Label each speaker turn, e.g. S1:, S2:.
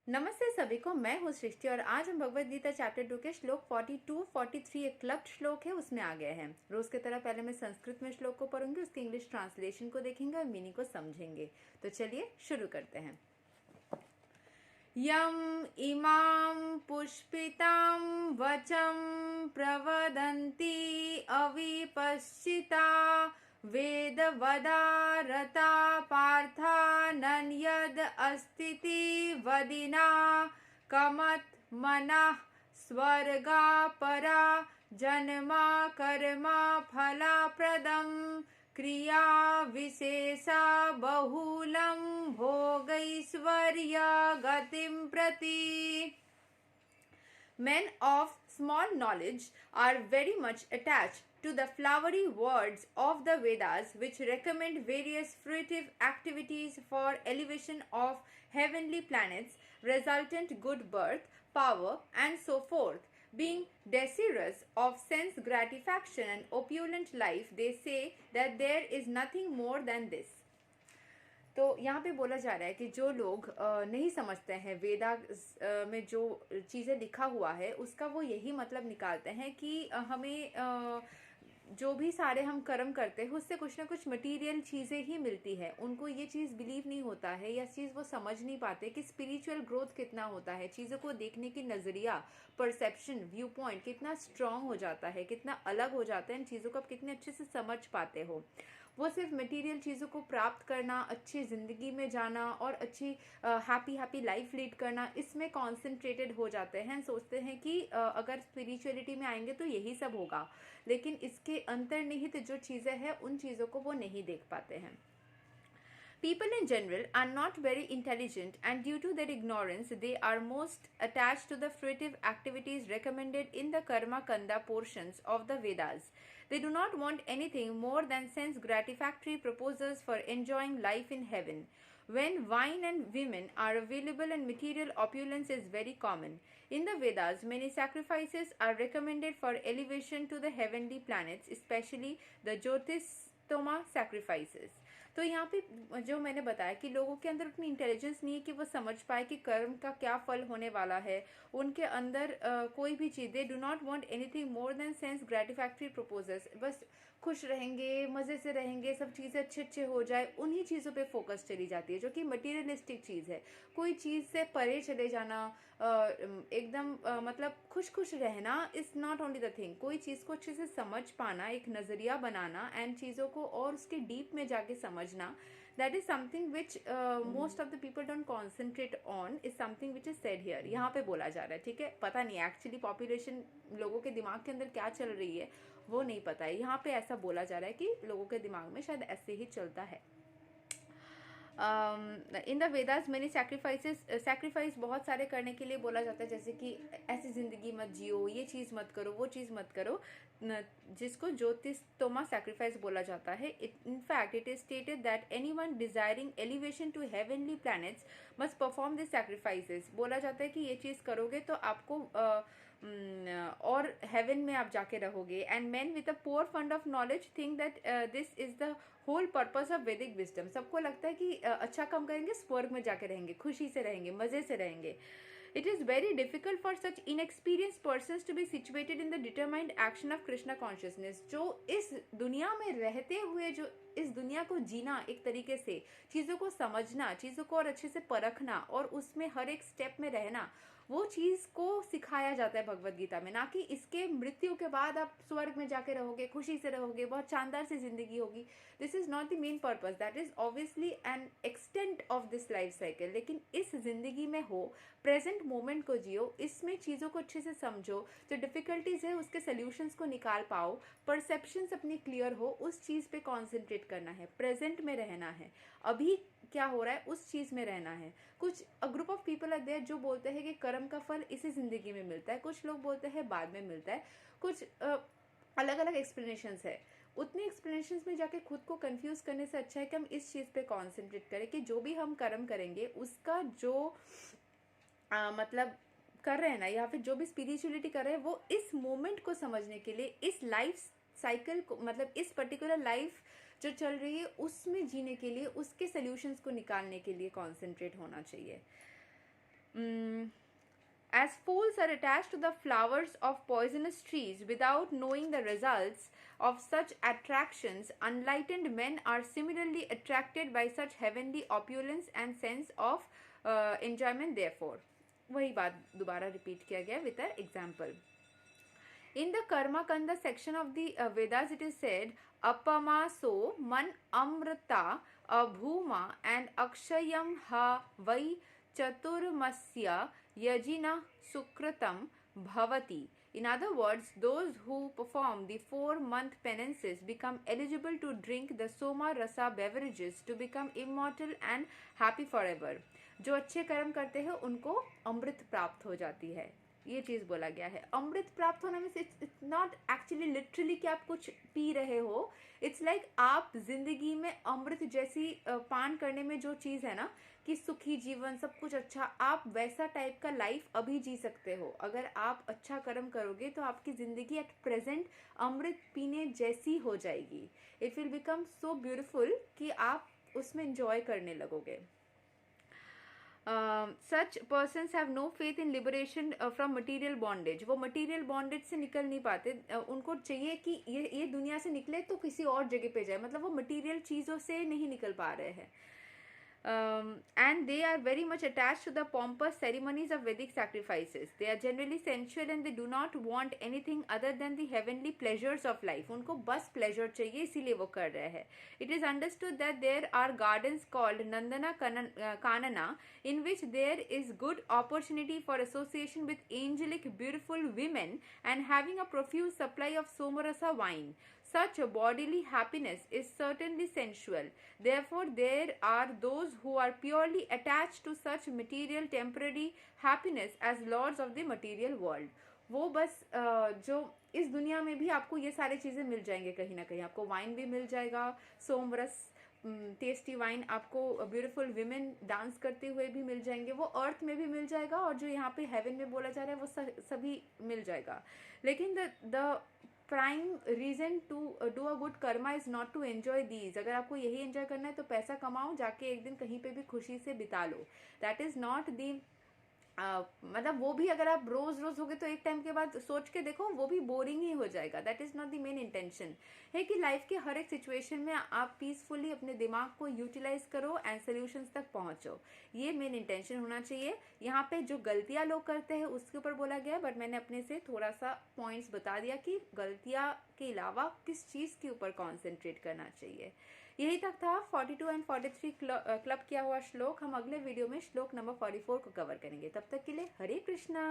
S1: नमस्ते सभी को, मैं हूँ सृष्टि और आज हम भगवद गीता चैप्टर 2 के श्लोक 42, 43 एक क्लब्ड श्लोक है उसमें आ गए हैं। रोज की तरह पहले मैं संस्कृत में श्लोक को पढ़ूंगी, उसके इंग्लिश ट्रांसलेशन को देखेंगे और मीनिंग को समझेंगे। तो चलिए शुरू करते हैं। यम इमां पुष्पितां वचं प्रवदन्ति अविपश्चिता वेदवदारता पार्था नन्यद अस्तिति वदिना कमत् मनः स्वर्गा परा जन्मा कर्मा फलप्रदम् क्रिया विशेषा बहुलं भोगैश्वर्य गतिं प्रति। Men of small knowledge are very much attached to the flowery words of the Vedas, which recommend various fruitive activities for elevation of heavenly planets, resultant good birth, power, and so forth. Being desirous of sense gratification and opulent life, they say that there is nothing more than this. तो यहाँ पे बोला जा रहा है कि जो लोग नहीं समझते हैं वेदा में जो चीज़ें लिखा हुआ है उसका वो यही मतलब निकालते हैं कि हमें जो भी सारे हम कर्म करते हैं उससे कुछ ना कुछ मटेरियल चीज़ें ही मिलती है। उनको ये चीज़ बिलीव नहीं होता है या चीज़ वो समझ नहीं पाते कि स्पिरिचुअल ग्रोथ कितना होता है, चीज़ों को देखने की नज़रिया, परसेप्शन, व्यू पॉइंट कितना स्ट्रांग हो जाता है, कितना अलग हो जाता है, इन चीज़ों को आप कितने अच्छे से समझ पाते हो। वो सिर्फ मटेरियल चीज़ों को प्राप्त करना, अच्छी ज़िंदगी में जाना और अच्छी हैप्पी लाइफ लीड करना, इसमें कॉन्सेंट्रेटेड हो जाते हैं। सोचते हैं कि अगर स्पिरिचुअलिटी में आएंगे तो यही सब होगा, लेकिन इसके अंतर्निहित जो चीज़ें हैं उन चीज़ों को वो नहीं देख पाते हैं। People in general are not very intelligent, and due to their ignorance, they are most attached to the fruitive activities recommended in the Karma Kanda portions of the Vedas. They do not want anything more than sense gratifying proposals for enjoying life in heaven. When wine and women are available and material opulence is very common. In the Vedas, many sacrifices are recommended for elevation to the heavenly planets, especially the Jyotishtoma sacrifices. तो यहाँ पे जो मैंने बताया कि लोगों के अंदर उतनी इंटेलिजेंस नहीं है कि वो समझ पाए कि कर्म का क्या फल होने वाला है। उनके अंदर कोई भी चीज़, they do not want anything more than sense gratificatory proposals. बस खुश रहेंगे, मज़े से रहेंगे, सब चीज़ें अच्छे हो जाए, उन्हीं चीज़ों पे फोकस चली जाती है जो कि मटीरियलिस्टिक चीज़ है। कोई चीज़ से परे चले जाना, एकदम मतलब खुश रहना is not only the thing. कोई चीज़ को अच्छे से समझ पाना, एक नज़रिया बनाना एंड चीज़ों को और उसके डीप में जाके समझना, that is something which most of the people don't concentrate on, is something which is said here। यहाँ पे बोला जा रहा है, ठीक है। पता नहीं एक्चुअली पॉपुलेशन, लोगों के दिमाग के अंदर क्या चल रही है वो नहीं पता है। यहाँ पे ऐसा बोला जा रहा है कि लोगों के दिमाग में शायद ऐसे ही चलता है। In the Vedas many sacrifice बहुत सारे करने के लिए बोला जाता है, जैसे कि ऐसी ज़िंदगी मत जियो, ये चीज़ मत करो, वो चीज़ मत करो, जिसको ज्योतिषोमा सैक्रिफाइस बोला जाता है। In fact it is stated that anyone desiring elevation to heavenly planets must perform this sacrifices. बोला जाता है कि ये चीज़ करोगे तो आपको और हेवन में आप जाके रहोगे। And man with a poor fund of knowledge think that this is the whole purpose of Vedic wisdom. सबको लगता है कि अच्छा काम करेंगे, स्वर्ग में जाके रहेंगे, खुशी से रहेंगे, मजे से रहेंगे। It is very difficult for such inexperienced persons to be situated in the determined action of Krishna consciousness। जो इस दुनिया में रहते हुए जो इस दुनिया को जीना, एक तरीके से चीज़ों को समझना, चीज़ों को और अच्छे से परखना और उसमें हर एक स्टेप में रहना, वो चीज़ को सिखाया जाता है भगवद गीता में। ना कि इसके मृत्यु के बाद आप स्वर्ग में जाके रहोगे, खुशी से रहोगे, बहुत शानदार सी जिंदगी होगी। This is not the main purpose, that is obviously an extent of this life cycle. लेकिन इस जिंदगी में हो, प्रेजेंट मोमेंट को जियो, इसमें चीज़ों को अच्छे से समझो, जो डिफिकल्टीज है उसके सोल्यूशंस को निकाल पाओ, परसेप्शंस अपनी क्लियर हो, उस चीज़ पे कॉन्सेंट्रेट करना है, प्रेजेंट में रहना है, अभी क्या हो रहा है उस चीज़ में रहना है। कुछ group of people are there जो बोलते हैं कि कर्म का फल इसी ज़िंदगी में मिलता है, कुछ लोग बोलते हैं बाद में मिलता है, कुछ अलग अलग एक्सप्लेनेशंस है। उतनी एक्सप्लेनेशंस में जाके खुद को कंफ्यूज करने से अच्छा है कि हम इस चीज़ पे कॉन्सेंट्रेट करें कि जो भी हम कर्म करेंगे उसका जो मतलब कर रहे हैं ना, या फिर जो भी स्पिरिचुअलिटी कर रहे हैं वो इस मोमेंट को समझने के लिए, इस लाइफ साइकिल को, मतलब इस पर्टिकुलर लाइफ जो चल रही है उसमें जीने के लिए, उसके सॉल्यूशंस को निकालने के लिए कॉन्सेंट्रेट होना चाहिए। As fools are attached to the flowers of poisonous trees without knowing the results of such attractions, enlightened men are similarly attracted by such heavenly opulence and sense of enjoyment. Therefore, वही बात दोबारा repeat किया गया with an example. In the Karma Kanda section of the Vedas, it is said, Apamaso man amrita abhuma and akshayam ha vai chaturmasya yajina sukritam bhavati. In other words, those who perform the 4-month penances become eligible to drink the Soma Rasa beverages to become immortal and happy forever. जो अच्छे कर्म करते हैं उनको अमृत प्राप्त हो जाती है. ये चीज़ बोला गया है. अमृत प्राप्त होना means it's not actually literally कि आप कुछ पी रहे हो. इट्स लाइक आप जिंदगी में अमृत जैसी पान करने में जो चीज़ है ना कि सुखी जीवन सब कुछ अच्छा, आप वैसा टाइप का लाइफ अभी जी सकते हो. अगर आप अच्छा कर्म करोगे तो आपकी ज़िंदगी एट प्रेजेंट अमृत पीने जैसी हो जाएगी. It will become so beautiful कि आप उसमें इंजॉय करने लगोगे. Such persons have no faith in liberation from material bondage. वो material bondage से निकल नहीं पाते. उनको चाहिए कि ये दुनिया से निकले तो किसी और जगह पे जाए. मतलब वो material चीज़ों से नहीं निकल पा रहे हैं. And they are very much attached to the pompous ceremonies of Vedic sacrifices. They are generally sensual and they do not want anything other than the heavenly pleasures of life. उनको बस pleasure चाहिए, इसीलिए वो कर रहे हैं. It is understood that there are gardens called Nandana Kanana in which there is good opportunity for association with angelic beautiful women and having a profuse supply of Somarasa wine. Such bodily happiness is certainly sensual. Therefore, there are those who are purely attached to such material temporary happiness as lords of the material world. वो बस जो इस दुनिया में भी आपको ये सारी चीज़ें मिल जाएंगे कहीं ना कहीं. आपको वाइन भी मिल जाएगा, सोमरस टेस्टी वाइन, आपको ब्यूटीफुल विमेन डांस करते हुए भी मिल जाएंगे. वो अर्थ में भी मिल जाएगा और जो यहाँ पे हेवन में बोला जा रहा है वो सभी मिल जाएगा. लेकिन the prime reason to do a good karma is not to enjoy these. अगर आपको यही एंजॉय करना है तो पैसा कमाओ, जाके एक दिन कहीं पे भी खुशी से बिता लो. दैट इज नॉट दी मतलब वो भी अगर आप रोज रोज होगे तो एक टाइम के बाद सोच के देखो वो भी बोरिंग ही हो जाएगा. That is not the main intention. है कि लाइफ के हर एक सिचुएशन में आप पीसफुली अपने दिमाग को यूटिलाइज करो एंड सोल्यूशंस तक पहुंचो. ये मेन इंटेंशन होना चाहिए. यहाँ पे जो गलतियां लोग करते हैं उसके ऊपर बोला गया है, बट मैंने अपने से थोड़ा सा पॉइंट्स बता दिया कि गलतियां के अलावा किस चीज़ के ऊपर कॉन्सेंट्रेट करना चाहिए. यही तक था 42 एंड 43 क्लब किया हुआ श्लोक. हम अगले वीडियो में श्लोक नंबर 44 को कवर करेंगे. तब तक के लिए हरे कृष्णा.